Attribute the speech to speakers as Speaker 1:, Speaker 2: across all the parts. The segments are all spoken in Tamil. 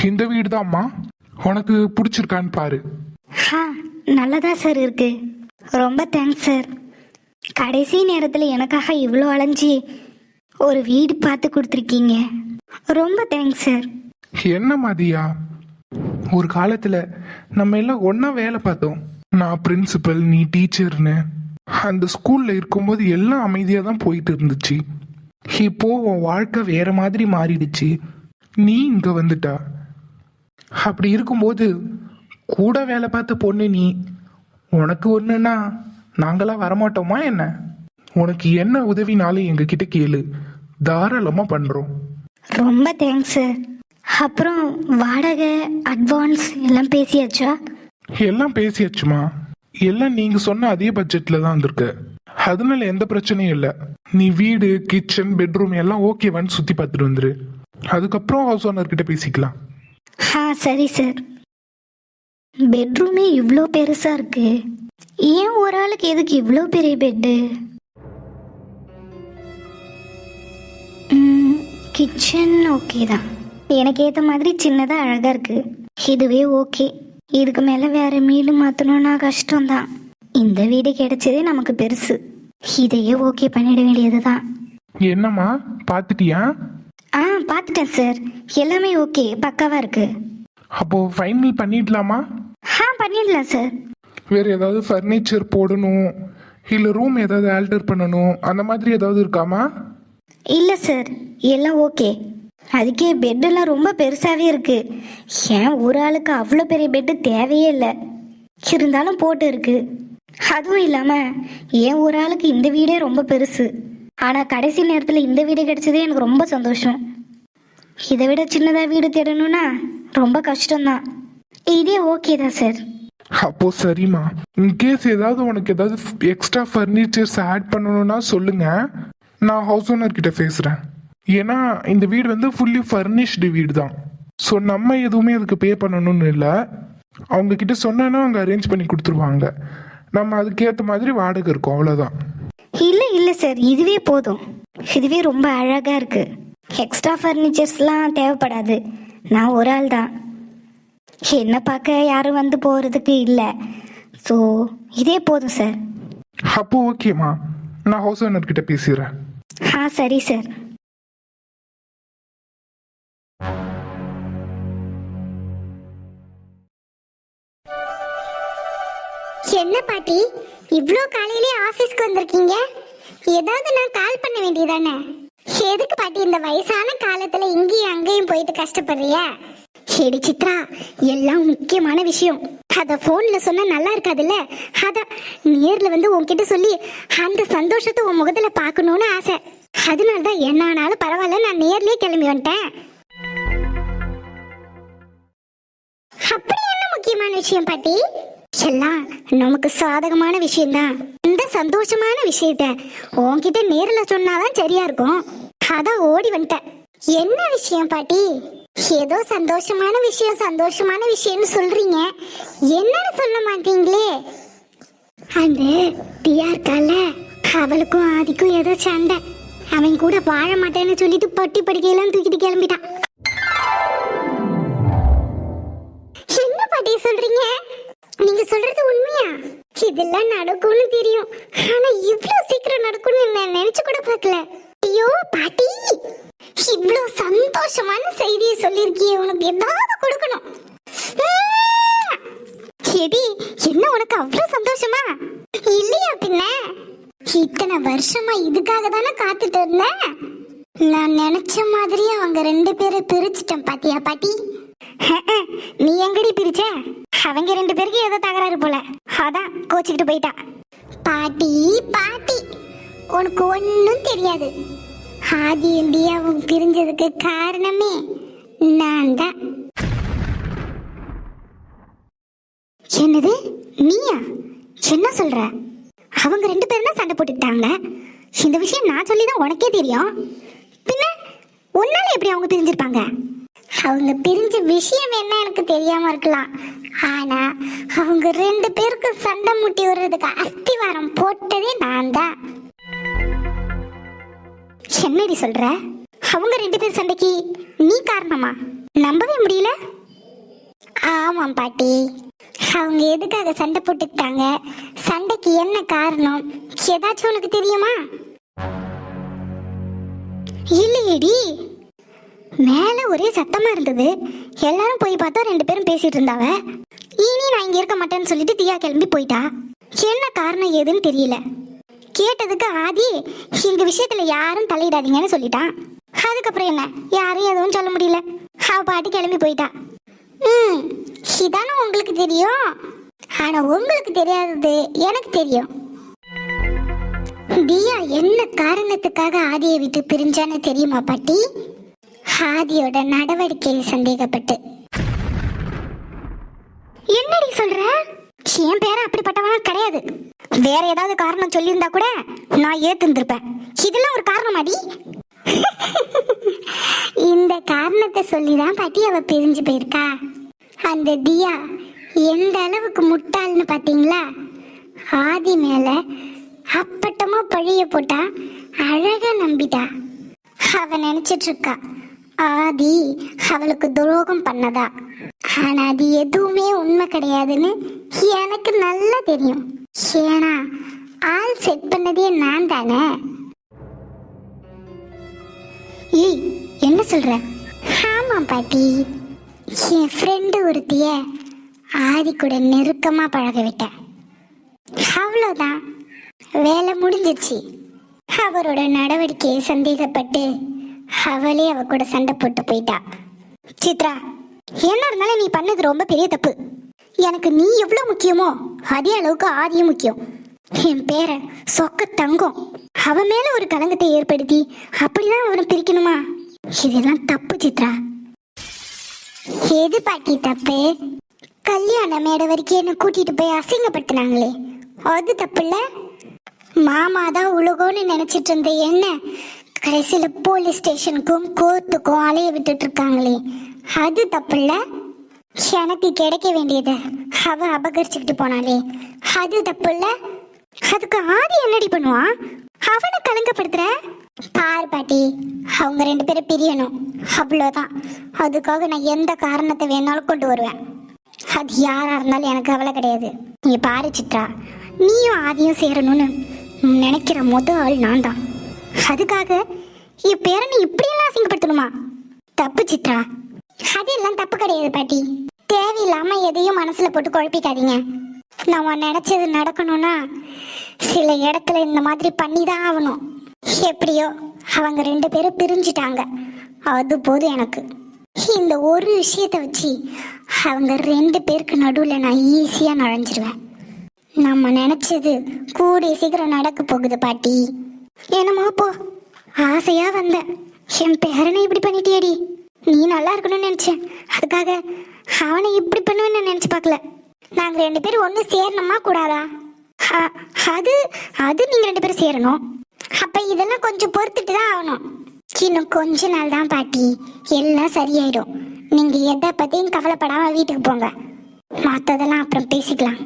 Speaker 1: இந்த வீடு தான்மா, உனக்கு பிடிச்சிருக்கான்னு பாரு.
Speaker 2: நல்லதா சார் இருக்கு. ரொம்ப தேங்க்ஸ் சார். கடைசி நேரத்தில் எனக்காக இவ்வளோ அலைஞ்சி ஒரு வீடு பார்த்து கொடுத்துருக்கீங்க. ரொம்ப தேங்க்ஸ் சார்.
Speaker 1: என்ன மாதியா, ஒரு காலத்துல நம்ம எல்லாம் ஒன்னா வேலை பார்த்தோம். நான் பிரின்சிபல், நீ டீச்சர்னு. அந்த ஸ்கூல்ல இருக்கும்போது எல்லாம் அமைதியா தான் போயிட்டு இருந்துச்சு. இப்போ உன் வாழ்க்கை வேற மாதிரி மாறிடுச்சு. நீ இங்க வந்துட்டா. அப்படி இருக்கும்போது கூட வேலை பார்த்த பொண்ணு நீ. உனக்கு ஒண்ணுன்னா நாங்களாம் வரமாட்டோமா என்ன? உனக்கு என்ன உதவினாலும் எங்க கிட்ட கேளு, தாராளமா பண்றோம்.
Speaker 2: ரொம்ப தேங்க்ஸ் சார். அப்புறம் வாடகை, அட்வான்ஸ் எல்லாம் பேசியாச்சா?
Speaker 1: எல்லாம் பேசியாச்சுமா. எல்லாம் நீங்க சொன்ன அதே பட்ஜெட்ல தான் வந்திருக்கு. அதனால எந்த பிரச்சனையும் இல்லை. நீ வீடு, கிச்சன், பெட்ரூம் எல்லாம் ஓகேவான்னு சுத்தி பார்த்துட்டு வந்துரு. அதுக்கப்புறம் ஹவுஸ் ஓனர் கிட்ட பேசிக்கலாம்.
Speaker 2: சரி சார். பெட்ரூமே இவ்வளோ பெருசா இருக்கு. ஏன் ஒரு ஆளுக்கு எதுக்கு இவ்வளோ பெரிய பெட்டு? கிச்சன் ஓகே தான். எனக்கு ஏற்ற மாதிரி சின்னதாக அழகாக இருக்கு. இதுவே ஓகே. இதுக்கு மேலே வேற மீடு மாற்றணும்னா கஷ்டம்தான். இந்த வீடு கிடைச்சதே நமக்கு பெருசு. இதையே ஓகே பண்ணிட வேண்டியது தான்.
Speaker 1: என்னம்மா பார்த்துட்டியா?
Speaker 2: பார்த்துட்டேன் சார். எல்லாமே ஓகே, பக்காவா இருக்கு.
Speaker 1: அப்போ ஃபைனல் பண்ணிடலாமா?
Speaker 2: பண்ணிடலாம் சார்.
Speaker 1: வேற ஏதாவது ஃபர்னிச்சர் போடணும், இல்லை ரூம் ஏதாவது ஆல்டர் பண்ணணும், அந்த மாதிரி ஏதாவது இருக்காமா?
Speaker 2: இல்லை சார், எல்லாம் ஓகே. அதுக்கே பெட்டெல்லாம் ரொம்ப பெருசாகவே இருக்கு. ஏன் ஒரு ஆளுக்கு அவ்வளோ பெரிய பெட்டு தேவையே இல்லை. இருந்தாலும் போட்டு இருக்கு. அதுவும் இல்லாமல் ஏன் ஒரு ஆளுக்கு இந்த வீடே ரொம்ப பெருசு. ஆனால் கடைசி நேரத்தில் இந்த வீடு கிடைச்சதே எனக்கு ரொம்ப சந்தோஷம். இதை விட சின்னதாக வீடு தேடணும்னா ரொம்ப கஷ்டம்தான். இதே ஓகே தான் சார்.
Speaker 1: அப்போ சரிம்மா. இன்கேஸ் ஏதாவது உனக்கு ஏதாவது எக்ஸ்ட்ரா ஃபர்னிச்சர்ஸ் ஆட் பண்ணணும்னா சொல்லுங்க, நான் ஹவுஸ் ஓனர் கிட்ட பேசுறேன். ஏன்னா இந்த வீடு வந்து ஃபுல்லி ஃபர்னிஷ்டு வீடு தான். ஸோ நம்ம எதுவுமே அதுக்கு பே பண்ணணும்னு இல்லை. அவங்க கிட்ட சொன்னா அவங்க அரேஞ்ச் பண்ணி கொடுத்துருவாங்க. நம்ம அதுக்கேற்ற மாதிரி வாடகை இருக்கும், அவ்வளோதான்.
Speaker 2: இல்லை சார், இதுவே போதும். இதுவே ரொம்ப அழகாக இருக்கு. எக்ஸ்ட்ரா ஃபர்னிச்சர்ஸ்லாம் தேவைப்படாது. நான் ஒரு ஆள் தான். என்ன பார்க்க யாரும் வந்து போகிறதுக்கு இல்லை. ஸோ இதே போதும் சார்.
Speaker 1: அப்போ ஓகேம்மா, நான் ஹவுஸ் ஓனர் கிட்ட பேசுகிறேன்.
Speaker 2: சரி சார்.
Speaker 3: என்ன பாட்டி, இவ்ளோ காலையிலே ஆபீஸ்க்கு வந்திருக்கீங்க? ஏதாவது நான் கால் பண்ண வேண்டியதானே? எதுக்கு பாட்டி இந்த வயசான காலத்துல இங்கேயும் அங்கேயும் போயிட்டு கஷ்டப்படுறியா? ஹேடி சித்ரா, எல்லாம் முக்கியமான விஷயம். அத போன்ல சொன்னா நல்லா இருக்காதுல்ல. அத நேர்ல வந்து உன்கிட்ட சொல்லி அந்த சந்தோஷத்தை உன் முகத்துல பாக்கணும்னு ஆசை. அதனாலதான் என்ன ஆனாலும் பரவாயில்ல, நான் நேர்லயே கிளம்பி வந்துட்டேன். அப்படி என்ன முக்கியமான விஷயம் பாட்டி? எல்லாம் நமக்கு சாதகமான விஷயம்தான். இந்த சந்தோஷமான விஷயத்த உன்கிட்ட நேர்ல சொன்னாதான் சரியா இருக்கும். அதான் ஓடி வந்துட்டேன். என்ன விஷயம் பாட்டி? ஏதோ சந்தோஷமான விஷயம்னு சொல்றீங்க, என்னன்னு சொல்ல மாட்டீங்களே? அந்த தியா இருக்கால, அவளுக்கும் ஆதிக்கும் ஏதோ சண்டை. அவன் கூட வாழ மாட்டேன்னு சொல்லிட்டு பட்டி படிக்கையெல்லாம் தூக்கிட்டு கிளம்பிட்டான். என்ன பாட்டி சொல்றீங்க? நீங்க சொல்றது உண்மையா? இதெல்லாம் நடக்கும்னு தெரியும், ஆனா இவ்வளவு சீக்கிரம் நடக்கும்னு நான் நினைச்சு கூட பார்க்கல. ஐயோ பாட்டி, இவ்வளவு சந்தோஷமான செய்தியை சொல்லிருக்கியே, உனக்கு ஏதாவது கொடுக்கணும். செடி, என்ன உனக்கு அவ்வளவு சந்தோஷமா? இல்லையா பின்ன? இத்தனை வருஷமா இதுக்காக தானே காத்துட்டு இருந்தேன். நான் நினைச்ச மாதிரி அவங்க 2 பேரை பிரிச்சுட்டேன் பாத்தியா பாட்டி? நீ எங்கடி பிரிச்ச? அவங்க 2 பேருக்கு ஏதோ தகராறு போல, அதான் கோச்சிக்கிட்டு போயிட்டா. பாட்டி பாட்டி, உனக்கு ஒன்னும் தெரியாது. ஆதி இந்தியாவும் பிரிஞ்சதுக்கு காரணமே நான் தான். என்னது, நீயா? என்ன சொல்ற? அவங்க 2 பேரும் தான் சண்டை போட்டுக்கிட்டாங்க. இந்த விஷயம் நான் சொல்லிதான் உனக்கே தெரியும். பின்ன உன்னால எப்படி அவங்க பிரிஞ்சிருப்பாங்க? அவங்க பிரிஞ்ச விஷயம் என்ன எனக்கு தெரியாம இருக்கலாம், ஆனா அவங்க 2 பேருக்கு சண்டை முட்டி வர்றதுக்கு அஸ்திவாரம் போட்டதே நான் தான். என்னடி சொல்ற? அவங்க 2 பேர் சண்டைக்கு நீ காரணமா? நம்பவே முடியல. ஆமாம் பாட்டி, அவங்க எதுக்காக சண்டை போட்டுக்கிட்டாங்க, சண்டைக்கு என்ன காரணம், ஏதாச்சும் உனக்கு தெரியுமா? இல்லையேடி, மேல ஒரே சத்தமா இருந்தது. எல்லாரும் போய் பார்த்தா 2 பேரும் பேசிட்டு இருந்தாவ. இனி நான் இங்க இருக்க மாட்டேன்னு சொல்லிட்டு தியா கிளம்பி போயிட்டா. என்ன காரணம் ஏதுன்னு தெரியல. கேட்டதுக்கு ஆதி இந்த விஷயத்துல யாரும் தலையிடாதீங்கன்னு சொல்லிட்டான். அதுக்கப்புறம் என்ன, யாரும் எதுவும் சொல்ல முடியல. அவ பாட்டி கிளம்பி போயிட்டா. இதானே உங்களுக்கு தெரியும். ஆனா உங்களுக்கு தெரியாதது எனக்கு தெரியும். தியா என்ன காரணத்துக்காக ஆதியை விட்டு பிரிஞ்சான்னு தெரியுமா பாட்டி? ஆதியோட நடவடிக்கையை சந்தேகப்பட்டு. என்னடி சொல்ற? என் பேர அப்படிப்பட்டவனா கிடையாது. வேற ஏதாவது காரணம் சொல்லியிருந்தா கூட நான் ஏத்துந்திருப்பேன். இதெல்லாம் ஒரு காரணமாடி? இந்த காரணத்தை சொல்லிதான் பாட்டி அவ பிரிஞ்சு போயிருக்கா. அந்த தியா எந்த அளவுக்கு முட்டாள்னு பாத்தீங்களா? ஆதி மேல அப்பட்டமா பழிய போட்டா அழகா நம்பிட்டா. அவ நினைச்சிட்டு இருக்கா ஆதி அவளுக்கு துரோகம் பண்ணதா. ஆனா அது எதுவுமே உண்மை கிடையாதுன்னு எனக்கு நல்லா தெரியும். ஏன்னா ஆள் செட் பண்ணதே நான் தானே. ஏய், என்ன சொல்ற? ஆமா பாட்டி, என் ஃப்ரெண்டு ஒருத்திய ஆதி கூட நெருக்கமா பழக விட்டேன். அவ்வளோதான், வேலை முடிஞ்சிருச்சு. அவரோட நடவடிக்கையை சந்தேகப்பட்டு அவளே அவ கூட சண்டை போட்டு போயிட்டா. சித்ரா, என்ன இருந்தாலும் நீ பண்ணது ரொம்ப பெரிய தப்பு. எனக்கு நீ எவ்வளவு முக்கியமோ அதே அளவுக்கு ஆதியும் முக்கியம். என் பேரை சொக்க தங்கம், அவன் மேல ஒரு கலங்கத்தை ஏற்படுத்தி அப்படிதான் அவனை பிரிக்கணுமா? இதெல்லாம் தப்பு சித்ரா. எது பாட்டி தப்பு? கல்யாண மேடை வரைக்கும் என்ன கூட்டிட்டு போய் அசிங்கப்படுத்தினாங்களே, அது தப்பு இல்ல? மாமா தான் உலகம்னு நினைச்சிட்டு இருந்த என்ன கடைசியில போலீஸ் ஸ்டேஷனுக்கும் கோர்ட்டுக்கும் அலைய விட்டுட்டு இருக்காங்களே, அது தப்பு இல்ல? எனக்கு கிடைக்க வேண்டியதை அவ அபகரிச்சுக்கிட்டு போனாலே, அது தப்பு இல்ல? அதுக்கு ஆதி என்னடி பண்ணுவான்? அவனை கலங்கப்படுத்துற பாரு பாட்டி. அவங்க 2 பேரும் பிரியணும், அவ்வளோதான். அதுக்காக நான் எந்த காரணத்தை வேணாலும் கொண்டு வருவேன். அது யாரா இருந்தாலும் எனக்கு கவலை கிடையாது. நீ பாரு சித்ரா, நீயும் ஆதியும் சேரணும்னு நினைக்கிற முதல் ஆள் நான் தான். அதுக்காக என் பேரை நீ இப்படியெல்லாம் அசிங்கப்படுத்தணுமா? தப்பு சித்ரா. அதெல்லாம் தப்பு கிடையாது பாட்டி. தேவையில்லாம எதையும் மனசுல போட்டு குழப்பிக்காதீங்க. நம்ம நினைச்சது நடக்கணும்னா சில இடத்துல இந்த மாதிரி பண்ணிதான் ஆகணும். எப்படியோ அவங்க 2 பேரும் பிரிஞ்சுட்டாங்க, அது போதும் எனக்கு. இந்த ஒரு விஷயத்தை வச்சு அவங்க 2 பேருக்கு நடுவில் நான் ஈஸியா நுழைஞ்சிருவேன். நம்ம நினைச்சது கூடிய சீக்கிரம் நடக்க போகுது பாட்டி. என்னமோ போ, ஆசையா வந்த என் பேரனை இப்படி பண்ணிட்டியடி. நீ நல்லா இருக்கணும்னு நினைச்சேன், அதுக்காக அவனை இப்படி பண்ணுவேன்னு நினைச்சு பார்க்கல. நாங்க 2 பேரும் ஒண்ணு சேரணுமா கூடாதா? அது அது நீங்க 2 பேரும் சேரணும். அப்ப இதெல்லாம் கொஞ்சம் பொறுத்துட்டு தான் ஆகணும். இன்னும் கொஞ்ச நாள் தான் பாட்டி, எல்லாம் சரியாயிடும். நீங்க எதை பத்தியும் கவலைப்படாம வீட்டுக்கு போங்க. மற்றதெல்லாம் அப்புறம் பேசிக்கலாம்.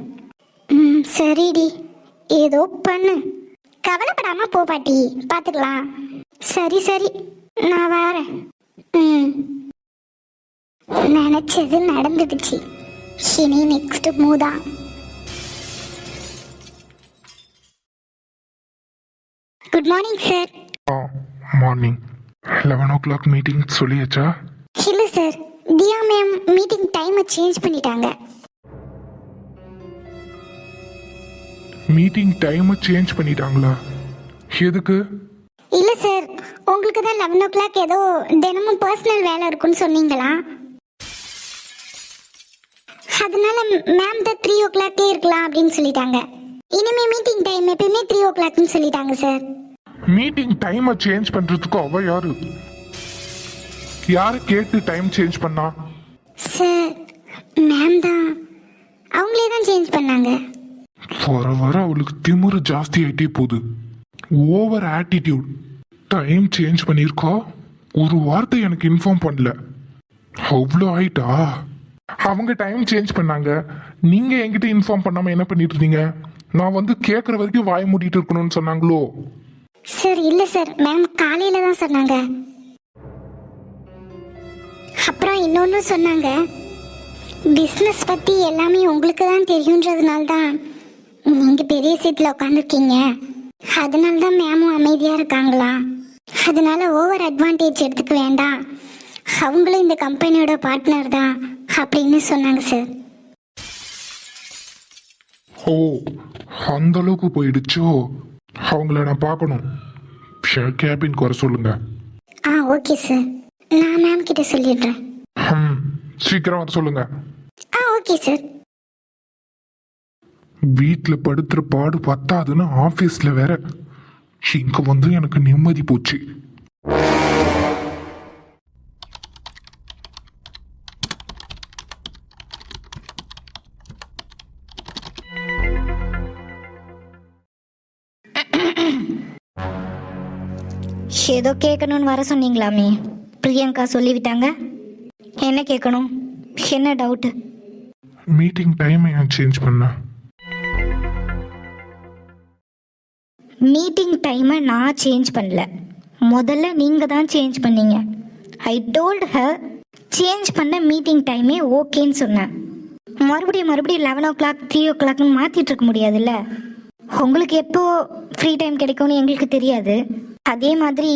Speaker 3: சரிடி, ஏதோ பண்ணு, கவலைப்படாம போ பாட்டி, பாத்துக்கலாம். சரி சரி, நான் வரேன். நினைச்சது நடந்துடுச்சு. இனி நெக்ஸ்ட் மூதான். Good morning sir.
Speaker 1: Morning. 11 o'clock meeting சொல்லியாச்சா?
Speaker 3: இல்ல சார், தியா மேம் மீட்டிங் டைமை சேஞ்ச் பண்ணிட்டாங்க.
Speaker 1: மீட்டிங் டைமை சேஞ்ச் பண்ணிட்டாங்களா? எதுக்கு?
Speaker 3: இல்ல சார், உங்களுக்கு தான் 11 o'clock ஏதோ தினமும் பர்சனல் வேலை இருக்குன்னு சொன்னீங்களா, அதனால மேம் தான் 3 o'clock இருக்கலாம் அப்படின்னு சொல்லிட்டாங்க. இனிமே மீட்டிங் டைம் எப்பயுமே 3 o'clockனு சொல்லிட்டாங்க சார்.
Speaker 1: மீட்டிங் டைமை சேஞ்ச் பண்றதுக்கு அவ யாரு? யாரை கேட்டு டைம் சேஞ்ச் பண்ணா?
Speaker 3: சார், மேம் தான், அவங்களே தான் சேஞ்ச் பண்ணாங்க.
Speaker 1: வர வர அவளுக்கு திமிரு ஜாஸ்தி ஆயிட்டே போகுது. Over attitude. டைம் சேஞ்ச் பண்ணியிருக்கா, ஒரு வார்த்தை எனக்கு இன்ஃபார்ம் பண்ணல. அவ்வளோ ஆயிட்டா? அவங்க டைம் சேஞ்ச் பண்ணாங்க, நீங்க என்கிட்ட இன்ஃபார்ம் பண்ணாம என்ன பண்ணிட்டு இருந்தீங்க? நான் வந்து கேட்குற வரைக்கும் வாய் மூடிட்டு இருக்கணும்னு சொன்னாங்களோ?
Speaker 3: சார் இல்ல சார், மேம் காலையில தான் சொன்னாங்க. அப்புறம் இன்னொன்னு சொன்னாங்க, பிஸ்னஸ் பற்றி எல்லாமே உங்களுக்கு தான் தெரியுன்றதுனால தான் நீங்கள் பெரிய சீட்டில் உட்காந்துருக்கீங்க. அதனால தான் மேமும் அமைதியாக இருக்காங்களா. அதனால ஓவர் அட்வான்டேஜ் எடுத்துக்க வேண்டாம், அவங்களும் இந்த கம்பெனியோட பார்ட்னர் தான் அப்படின்னு சொன்னாங்க சார்.
Speaker 1: ஓ, அந்த அளவுக்கு போயிடுச்சோ? அவங்கள நான் பார்க்கணும். கேபின் வர சொல்லுங்க.
Speaker 3: ஓகே சார், நான் மேம் கிட்ட சொல்லிடுறேன்.
Speaker 1: சீக்கிரம் வர சொல்லுங்க.
Speaker 3: Okay sir.
Speaker 1: வீட்டில் படுத்துற பாடு பத்தாதுன்னு ஆஃபீஸில் வேற. இங்க வந்து எனக்கு நிம்மதி போச்சு.
Speaker 2: ஏதோ கேட்கணும்னு வர சொன்னீங்களாமே, பிரியங்கா சொல்லிவிட்டாங்க. என்ன கேட்கணும்? என்ன டவுட்டு?
Speaker 1: மீட்டிங் டைம் ஏன் சேஞ்ச் பண்ண?
Speaker 2: மீட்டிங் டைமை நான் சேஞ்ச் பண்ணல, முதல்ல நீங்கள் தான் சேஞ்ச் பண்ணீங்க. ஐ டோல்ட் ஹர் சேஞ்ச் பண்ண மீட்டிங் டைமே ஓகேன்னு சொன்னேன். மறுபடியும் 11 o'clock 3 o'clockனு மாற்றிட்டு இருக்க முடியாதுல்ல. உங்களுக்கு எப்போ ஃப்ரீ டைம் கிடைக்கும்னு எங்களுக்கு தெரியாது, அதே மாதிரி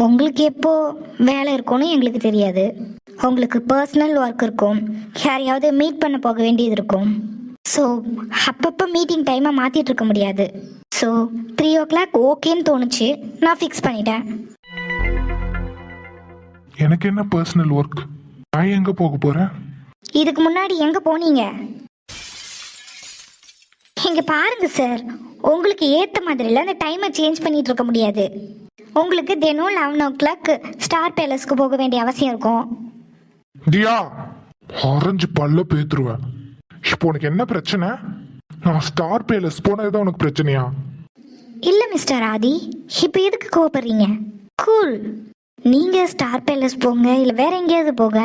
Speaker 2: உங்களுக்கு எப்போ வேலை இருக்கும்னு எங்களுக்கு தெரியாது. உங்களுக்கு பர்சனல் ஒர்க் இருக்கும், யாரையாவது மீட் பண்ண போக வேண்டியது இருக்கும். ஸோ அப்பப்போ மீட்டிங் டைமை மாற்றிட்டு இருக்க முடியாது. ஸோ 3 o'clock ஓகேன்னு தோணுச்சு, நான் ஃபிக்ஸ் பண்ணிட்டேன்.
Speaker 1: எனக்கு என்ன பர்சனல் ஒர்க்? நான் எங்கே போக போகிறேன்?
Speaker 2: இதுக்கு முன்னாடி எங்கே போனீங்க? இங்கே பாருங்க சார், உங்களுக்கு ஏற்ற மாதிரில அந்த டைமை சேஞ்ச் பண்ணிட்டு இருக்க முடியாது. உங்களுக்கு தினம் 11 o'clock ஸ்டார் பேலஸ்க்கு போக வேண்டிய அவசியம் இருக்கும்.
Speaker 1: தியா, ஆரஞ்சு பல்ல பேத்துருவேன். இப்போ உனக்கு என்ன பிரச்சனை? நான் ஸ்டார் பேலஸ் போனதுதான் உனக்கு பிரச்சனையா?
Speaker 2: இல்லை மிஸ்டர் ஆதி, இப்போ எதுக்கு கோவப்படுறீங்க? கூல், நீங்கள் ஸ்டார் பேலஸ் போங்க, இல்லை வேற எங்கேயாவது போங்க,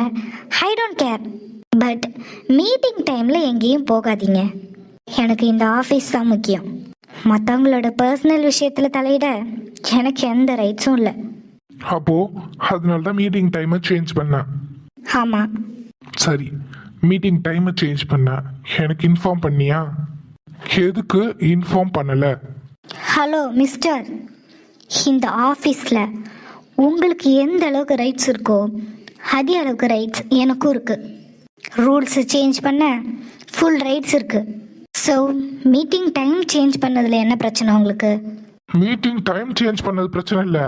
Speaker 2: I don't care. But meeting டைமில் எங்கேயும் போகாதீங்க. எனக்கு இந்த ஆஃபீஸ் தான் முக்கியம். மற்றவங்களோட பர்சனல் விஷயத்தில் தலையிட எனக்கு எந்த ரைட்ஸும் இல்லை.
Speaker 1: அப்போ அதனால தான் மீட்டிங் டைமை சேஞ்ச் பண்ணேன்.
Speaker 2: ஆமாம்.
Speaker 1: சரி, மீட்டிங் டைமை சேஞ்ச் பண்ண எனக்கு இன்ஃபார்ம் பண்ணியா? எதுக்கு இன்ஃபார்ம் பண்ணலை?
Speaker 2: ஹலோ மிஸ்டர், இந்த ஆஃபீஸில் உங்களுக்கு எந்த அளவுக்கு ரைட்ஸ் இருக்கோ அதே அளவுக்கு ரைட்ஸ் எனக்கும் இருக்குது. ரூல்ஸை சேஞ்ச் பண்ண ஃபுல் ரைட்ஸ் இருக்குது. ஸோ மீட்டிங் டைம் சேஞ்ச் பண்ணதில் என்ன பிரச்சனை உங்களுக்கு?
Speaker 1: மீட்டிங் டைம் சேஞ்ச் பண்ணது பிரச்சனை இல்லை,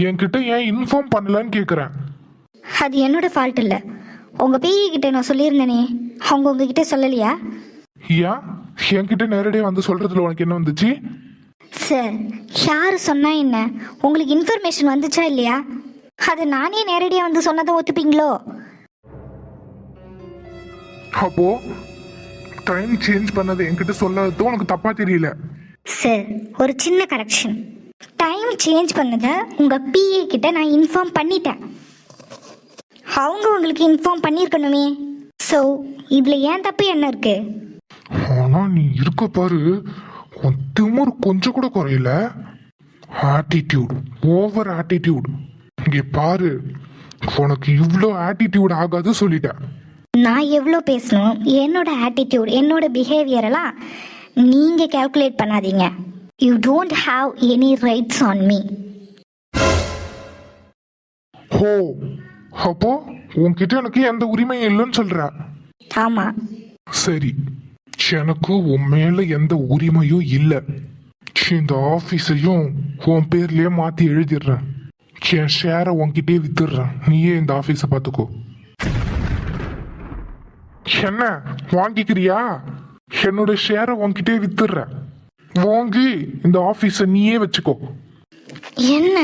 Speaker 1: என்கிட்ட ஏன் இன்ஃபார்ம் பண்ணலன்னு கேட்குறேன்.
Speaker 2: அது என்னோட ஃபால்ட் இல்லை, உங்கள் பிஏ கிட்ட நான் சொல்லியிருந்தேனே, அவங்க உங்ககிட்ட சொல்லலையா?
Speaker 1: ஏன் என்கிட்ட நேரடியாக வந்து சொல்கிறதுல உனக்கு என்ன வந்துச்சு?
Speaker 2: சார், யார் சொன்னா என்ன, உங்களுக்கு இன்ஃபர்மேஷன் வந்துச்சா இல்லையா? அது நானே நேரடியாக வந்து சொன்னதை ஒத்துப்பீங்களோ?
Speaker 1: அப்போ டைம் சேஞ்ச் பண்ணது என்கிட்ட சொல்லாதது உனக்கு தப்பா தெரியல?
Speaker 2: சார், ஒரு சின்ன கரெக்ஷன். டைம் சேஞ்ச் பண்ணதை உங்கள் பிஏ கிட்ட நான் இன்ஃபார்ம் பண்ணிட்டேன். அவங்க உங்களுக்கு இன்ஃபார்ம் பண்ணியிருக்கணுமே. ஸோ இதில் ஏன் தப்பு என்ன இருக்கு?
Speaker 1: ஆனால் நீ இருக்க பாரு, உன் திமிரு கொஞ்சம் கூட குறையல. Attitude, over attitude. இங்கே பாரு, உனக்கு இவ்வளோ ஆட்டிடியூட் ஆகாது சொல்லிட்டேன்.
Speaker 2: நான் எவ்வளோ பேசணும், என்னோட ஆட்டிடியூட், என்னோட பிஹேவியரெல்லாம் நீங்கள் கேல்குலேட் பண்ணாதீங்க. You don't have any rights on me.
Speaker 1: ஓ, அப்போ உன்கிட்ட எனக்கு எந்த உரிமையும் இல்லைன்னு சொல்ற?
Speaker 2: ஆமாம்.
Speaker 1: சரி, எனக்கு உன் மேல எந்த உரிமையும் இல்லை. இந்த ஆஃபீஸையும் உன் பேர்லயே மாற்றி எழுதிடுறேன். என் ஷேரை உன்கிட்டயே வித்துடுறேன், நீயே இந்த ஆஃபீஸை பார்த்துக்கோ. என்ன வாங்கிக்கிறியா? என்னோட ஷேரை உன்கிட்டயே வித்துடுறேன், வாங்கி இந்த ஆஃபீஸை நீயே வச்சுக்கோ.
Speaker 2: என்ன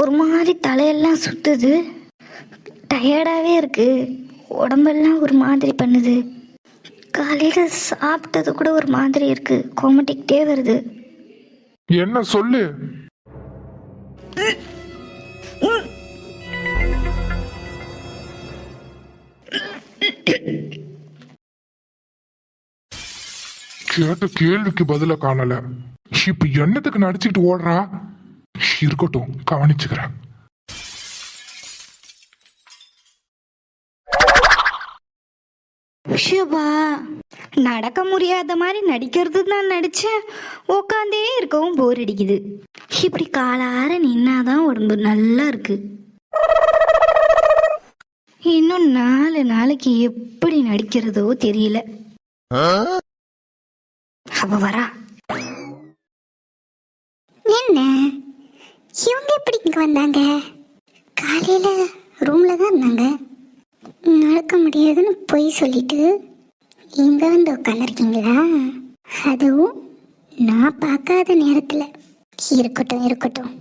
Speaker 2: ஒரு மாதிரி தலையெல்லாம் சுத்துது, டயர்டாகவே இருக்கு, உடம்பெல்லாம் ஒரு மாதிரி பண்ணுது, காலையில் சாப்பிட்டது கூட ஒரு மாதிரி இருக்கு, கோமட்டிக்கிட்டே வருது.
Speaker 1: என்ன சொல்லு? கேட்ட கேள்விக்கு பதில காணல, இப்ப என்னத்துக்கு நடிச்சுக்கிட்டு ஓடுறா? இருக்கட்டும், கவனிச்சுக்கிறேன்.
Speaker 2: ஷிபா, நடக்க முடியாத மாதிரி நடிக்கிறது தான் நடிச்சேன். உட்காந்தே இருக்கவும் போர் அடிக்குது. இப்படி காலார நின்னாதான் உடம்பு நல்லா இருக்கு. இன்னும் 4 நாளைக்கு எப்படி நடிக்கிறதோ தெரியல. அவ வரா.
Speaker 3: என்ன இவங்க எப்படி இங்க வந்தாங்க? காலையில ரூம்ல தான் இருந்தாங்க. நடக்க முடியாதுன்னு பொய் சொல்லிட்டு இங்க வந்து உட்காந்துருக்கீங்களா? அதுவும் நான் பார்க்காத நேரத்துல. இருக்கட்டும் இருக்கட்டும்.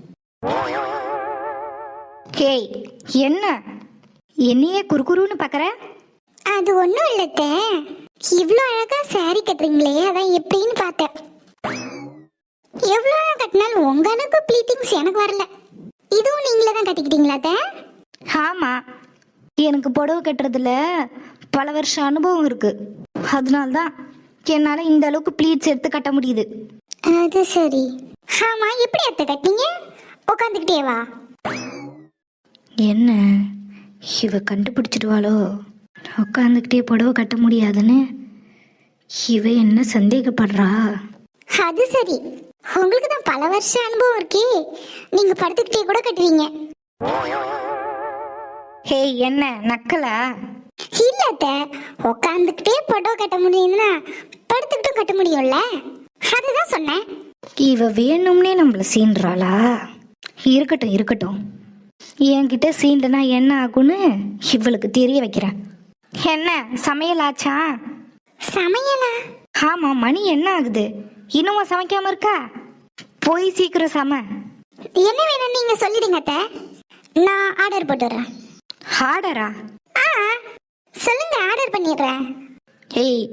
Speaker 2: ஹேய், என்ன என்னையே குறுகுறுன்னு பார்க்கற?
Speaker 3: அது ஒன்றும் இல்லத்த, இவ்வளோ அழகா சாரி கட்டுறீங்களே, அதான் எப்படின்னு பார்த்தேன். எவ்வளோ அழகா கட்டினாலும் உங்க அளவுக்கு ப்ளீட்டிங்ஸ் எனக்கு வரல. இதுவும் நீங்களே தான் கட்டிக்கிட்டீங்களாத்த?
Speaker 2: ஆமா, எனக்கு புடவை கட்டுறதுல பல வருஷம் அனுபவம் இருக்கு. அதனால்தான் என்னால இந்த அளவுக்கு ப்ளீட்ஸ் எடுத்து கட்ட முடியுது.
Speaker 3: அது சரி. ஆமா, எப்படி அத்தை கட்டினீங்க? உட்காந்துக்கிட்டே வா.
Speaker 2: என்ன இவ கண்டுபிடிச்சிடுவாளோ உட்காந்துக்கிட்டே புடவை கட்ட முடியாதுன்னு? இவ என்ன சந்தேகப்படுறா?
Speaker 3: அது சரி, உங்களுக்கு தான் பல வருஷம் அனுபவம் இருக்கே, நீங்க படுத்துக்கிட்டே கூட கட்டுவீங்க.
Speaker 2: ஹே, என்ன நக்கலா?
Speaker 3: இல்ல அத்தை, உட்காந்துக்கிட்டே புடவை கட்ட முடியுதுன்னா படுத்துக்கிட்டும் கட்ட முடியும்ல, அதுதான் சொன்னேன்.
Speaker 2: இவ வேணும்னே நம்மள சீன்றாளா? இருக்கட்டும் இருக்கட்டும், என்கிட்ட சீண்டனா என்ன ஆகும்னு இவளுக்கு தெரிய வைக்கிறேன். என்ன சமையல் ஆச்சா?
Speaker 3: சமையலா?
Speaker 2: ஆமா, மணி என்ன ஆகுது? இன்னுமா சமைக்காம இருக்கா? போய் சீக்கிரம் சம.
Speaker 3: என்ன வேணும் நீங்க சொல்லிடுங்க அத்தை, நான் ஆர்டர் போட்டுறேன்.
Speaker 2: ஆர்டரா?
Speaker 3: சொல்லுங்க, ஆர்டர் பண்ணிடுறேன்.
Speaker 2: ஏய்,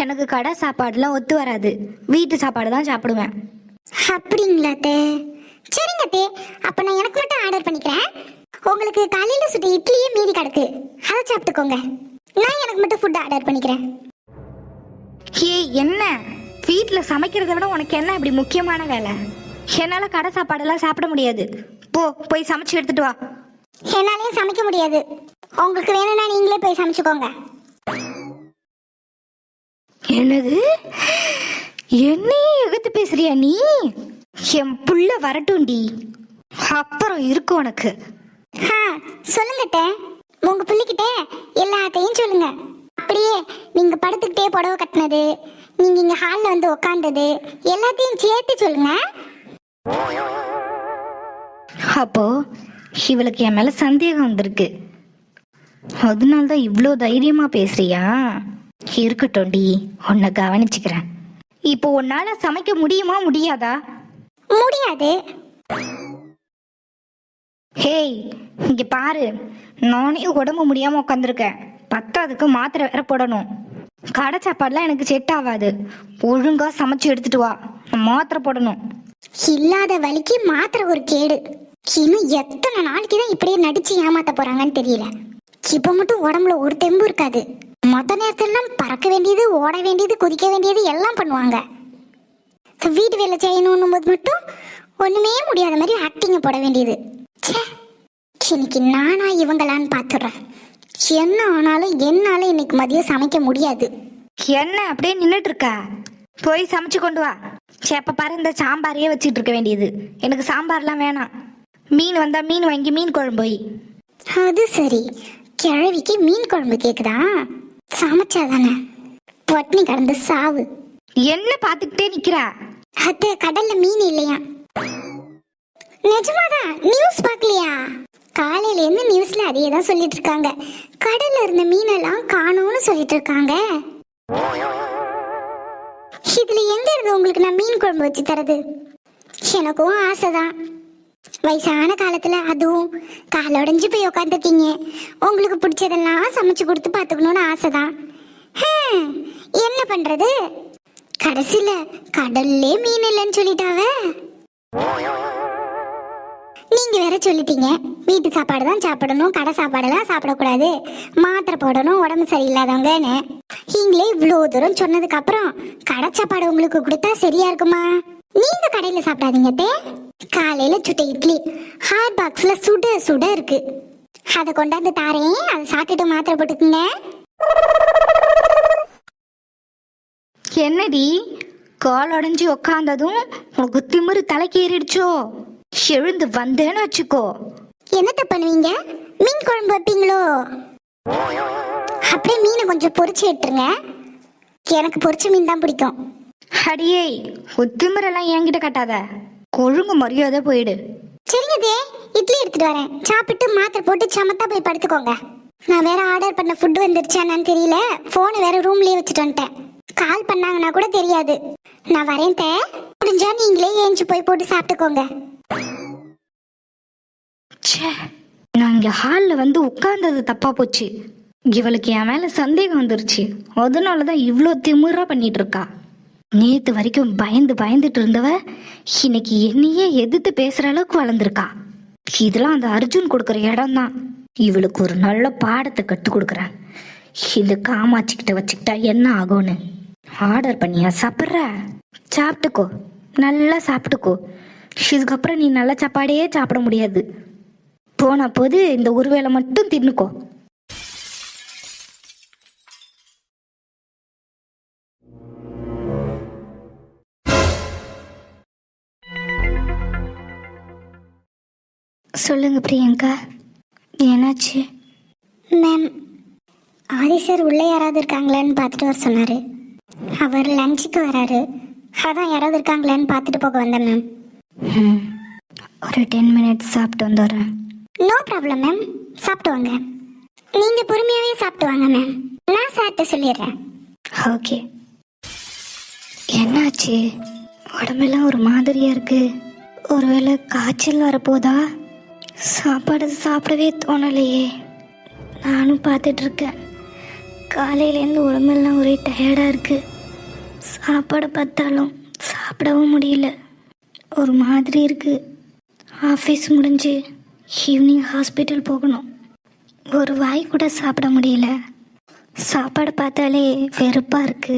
Speaker 2: எனக்கு கடை சாப்பாடுலாம் ஒத்து வராது. வீட்டு சாப்பாடு தான் சாப்பிடுவேன்.
Speaker 3: அப்படிங்களா அத்தை? சரிங்க அத்தை, அப்ப நான் எனக்கு மட்டும் ஆர்டர் பண்ணிக்கிறேன். உங்களுக்கு காலையில சுட்ட இட்லியே மீதி கிடக்கு, அதை சாப்பிட்டுக்கோங்க. நான் எனக்கு மட்டும் ஃபுட் ஆர்டர் பண்ணிக்கிறேன்.
Speaker 2: ஏய், என்ன வீட்டில் சமைக்கிறத விட உனக்கு என்ன இப்படி முக்கியமான வேலை? என்னால் கடை சாப்பாடெல்லாம் சாப்பிட முடியாது. போய் சமைச்சு எடுத்துட்டு வா.
Speaker 3: என்னாலையும் சமைக்க முடியாது. உங்களுக்கு வேணும்னா நீங்களே போய் சமைச்சுக்கோங்க.
Speaker 2: என்னது? என்னையே எகுத்து பேசுறியா நீ? என் புள்ள வரட்டும்டி, அப்புறம் இருக்கு உனக்கு.
Speaker 3: சொல்லுங்க அத்தை, உங்க பிள்ளைகிட்ட எல்லாத்தையும் சொல்லுங்க. அப்படியே நீங்க படுத்துக்கிட்டே புடவை கட்டினது, நீங்க இங்க ஹால்ல வந்து உட்கார்ந்தது எல்லாத்தையும் சேர்த்து சொல்லுங்க.
Speaker 2: அப்போ இவளுக்கு என் மேல சந்தேகம் வந்திருக்கு. அதனால்தான் இவ்வளோ தைரியமா பேசுறியா? இருக்கட்டும்டி, உன்னை கவனிச்சுக்கிறேன். இப்போ உன்னால சமைக்க முடியுமா முடியாதா?
Speaker 3: முடியாது.
Speaker 2: ஹேய், இங்க பாரு, நானே உடம்பு முடியாம உட்காந்துருக்கேன். பத்தாதுக்கு மாத்திரை வேற போடணும். கடை சாப்பாடுலாம் எனக்கு செட் ஆகாது. ஒழுங்கா சமைச்சு எடுத்துட்டு வா, மாத்திரை போடணும்.
Speaker 3: இல்லாத வலிக்கு மாத்திரை ஒரு கேடு. இன்னும் எத்தனை நாளைக்கு தான் இப்படியே நடிச்சு ஏமாத்த போறாங்கன்னு தெரியல. இப்ப மட்டும் உடம்புல ஒரு தெம்பு இருக்காது. மொத்த நேரத்திலாம் பறக்க வேண்டியது, ஓட வேண்டியது, குதிக்க வேண்டியது எல்லாம் பண்ணுவாங்க. வீட்டு வேலை செய்யணும் போது மட்டும் ஒண்ணுமே முடியாத மாதிரி ஆக்டிங்க போட வேண்டியது. இன்னைக்கு நானா இவங்களான்னு பாத்துடுறேன். என்ன ஆனாலும் என்னால இன்னைக்கு மதியம் சமைக்க முடியாது.
Speaker 2: என்ன அப்படியே நின்றுட்டு இருக்கா? போய் சமைச்சு கொண்டு வா. எப்ப பாரு இந்த சாம்பாரையே வச்சுட்டு இருக்க வேண்டியது. எனக்கு சாம்பார்லாம் வேணாம். மீன் வந்தா மீன் வாங்கி மீன் குழம்பு வை.
Speaker 3: அது சரி, கிழவிக்கு மீன் குழம்பு கேக்குதா? சமைச்சாதானே, பட்னி கடந்து சாவு.
Speaker 2: என்ன பாத்துக்கிட்டே நிக்கிறா?
Speaker 3: அத்தை, கடல்ல மீன் இல்லையா? நிஜமாதான்? நியூஸ் பார்க்கலையா? காலையில இருந்து நியூஸ்ல அதே தான் சொல்லிட்டு இருக்காங்க. கடல்ல இருந்த மீனெல்லாம் காணோம்னு சொல்லிட்டு இருக்காங்க. இதுல எங்க இருந்து உங்களுக்கு நான் மீன் குழம்பு வச்சு தரது? எனக்கும் ஆசைதான். வயசான காலத்துல அதுவும் கால உடைஞ்சு போய் உட்காந்துருக்கீங்க. உங்களுக்கு பிடிச்சதெல்லாம் சமைச்சு கொடுத்து பாத்துக்கணும்னு ஆசைதான். என்ன பண்றது? கடைசியில கடல்லே மீன் இல்லைன்னு சொல்லிட்டாவ. நீங்க வேற சொல்லிட்டீங்க, வீட்டு சாப்பாடு தான் சாப்பிடணும், கடை சாப்பாடெல்லாம் சாப்பிடக்கூடாது, மாத்திரை போடணும் உடம்பு சரியில்லாதவங்கன்னு. நீங்களே இவ்வளோ தூரம் சொன்னதுக்கு அப்புறம் கடை சாப்பாடு உங்களுக்கு கொடுத்தா சரியா இருக்குமா? நீங்க கடையில சாப்பிடாதீங்க தே. காலையில சுட்ட இட்லி ஹாட் பாக்ஸ்ல சுட சுட இருக்கு, அதை கொண்டாந்து தாரேன், அதை சாப்பிட்டுட்டு மாத்திரை போட்டுக்குங்க.
Speaker 2: என்னடி கால் அடைஞ்சு உக்காந்ததும் உனக்கு திமிரு தலைக்கு ஏறிடுச்சோ? எழுந்து வந்தேன்னு வச்சுக்கோ.
Speaker 3: என்னத்த பண்ணுவீங்க? மீன் குழம்பு வைப்பீங்களோ? அப்படியே மீனை கொஞ்சம் பொரிச்சு எடுத்துருங்க. எனக்கு பொரிச்ச மீன் தான் பிடிக்கும்.
Speaker 2: அடியே, திமிரெல்லாம் என்கிட்ட கட்டாத. ஒழுங்கு மரியாதை போயிடு.
Speaker 3: சரிங்க தே, இட்லி எடுத்துட்டு வரேன். சாப்பிட்டு மாத்திரை போட்டு சமத்தா போய் படுத்துக்கோங்க. நான் வேற ஆர்டர் பண்ண ஃபுட் வந்துருச்சான்னு தெரியல. போனை வேற ரூம்லயே வச்சுட்டு வந்துட்டேன். கால் பண்ணாங்கன்னா கூட தெரியாது. நான் வரேன் தே. முடிஞ்சா நீங்களே ஏஞ்சி போய் போட்டு சாப்பிட்டுக்கோங்க.
Speaker 2: ச்சே, நான் இங்க ஹால்ல வந்து உட்கார்ந்தது தப்பா போச்சு. இவளுக்கு என் மேல சந்தேகம் வந்துருச்சு. அதனாலதான் இவ்வளோ திமிரா பண்ணிட்டு இருக்கா. நேத்து வரைக்கும் பயந்துட்டு இருந்தவ இன்னைக்கு என்னையே எதிர்த்து பேசுற அளவுக்கு வளர்ந்துருக்கா. இதெல்லாம் அந்த அர்ஜுன் கொடுக்குற இடம் தான். இவளுக்கு ஒரு நல்ல பாடத்தை கற்றுக் கொடுக்குறேன். இந்த காமாச்சிக்கிட்ட வச்சுக்கிட்டா என்ன ஆகும்னு. ஆர்டர் பண்ணியா சாப்பிட்ற? சாப்பிட்டுக்கோ, நல்லா சாப்பிட்டுக்கோ. இதுக்கப்புறம் நீ நல்ல சாப்பாடையே சாப்பிட முடியாது. போன போது இந்த ஒரு வேளை மட்டும் தின்னுக்கோ. சொல்லுங்க பிரியங்கா, என்னாச்சு?
Speaker 3: மேம், ஆதி சார் உள்ளே யாராவது இருக்காங்களான்னு பார்த்துட்டு வர சொன்னார். அவர் லஞ்சுக்கு வராரு. அதான் யாராவது இருக்காங்களான்னு பார்த்துட்டு போக வந்தேன் மேம்.
Speaker 2: ஒரு 10 மினிட்ஸ் சாப்பிட்டு வந்துடுறேன்.
Speaker 3: நோ ப்ராப்ளம் மேம், சாப்பிட்டு வாங்க. நீங்கள் பொறுமையாகவே சாப்பிட்டு வாங்க மேம். நான் சார்ட்ட சொல்லிடுறேன்.
Speaker 2: ஓகே. என்னாச்சு? உடம்பெல்லாம் ஒரு மாதிரியா இருக்கு. ஒருவேளை காய்ச்சல் வரப்போதா? சாப்பாடு சாப்பிடவே தோணலையே. நானும் பார்த்துட்டு இருக்கேன். காலையிலேருந்து உடம்பெல்லாம் ஒரே டயர்டாக இருக்கு. சாப்பாடு பார்த்தாலும் சாப்பிடவும் முடியல. ஒரு மாதிரி இருக்கு. ஆஃபீஸ் முடிஞ்சு ஈவினிங் ஹாஸ்பிட்டல் போகணும். ஒரு வாய் கூட சாப்பிட முடியல. சாப்பாடு பார்த்தாலே வெறுப்பாக இருக்கு.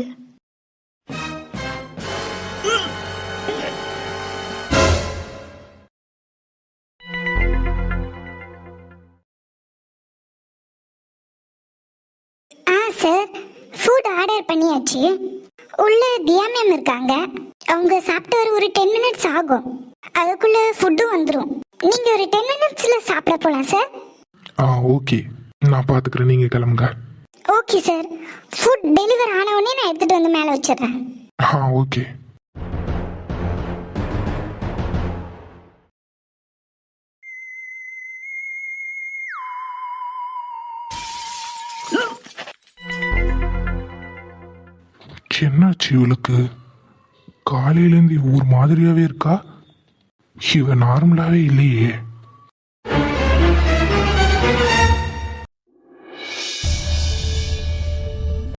Speaker 3: சார், ஃபுட் ஆர்டர் பண்ணியாச்சு. உள்ள தியா மேம் இருக்காங்க. அவங்க சாப்பிட்டு ஒரு 10 மினிட்ஸ் ஆகும். அதுக்குள்ள ஃபுட்டும் வந்துடும். நீங்க ஒரு 10 மினிட்ஸ்ல சாப்பிட போலாம் சார்.
Speaker 1: ஓகே, நான் பார்த்துக்கிறேன். நீங்கள் கிளம்புங்க.
Speaker 3: Okay sir. ஃபுட் டெலிவர் ஆன உடனே நான் எடுத்துட்டு வந்து மேலே வச்சிடுறேன்.
Speaker 1: ஓகே. என்னாச்சு இவளுக்கு? காலையிலேருந்து ஒரு மாதிரியாவே இருக்கா. இவ நார்மலாவே இல்லையே.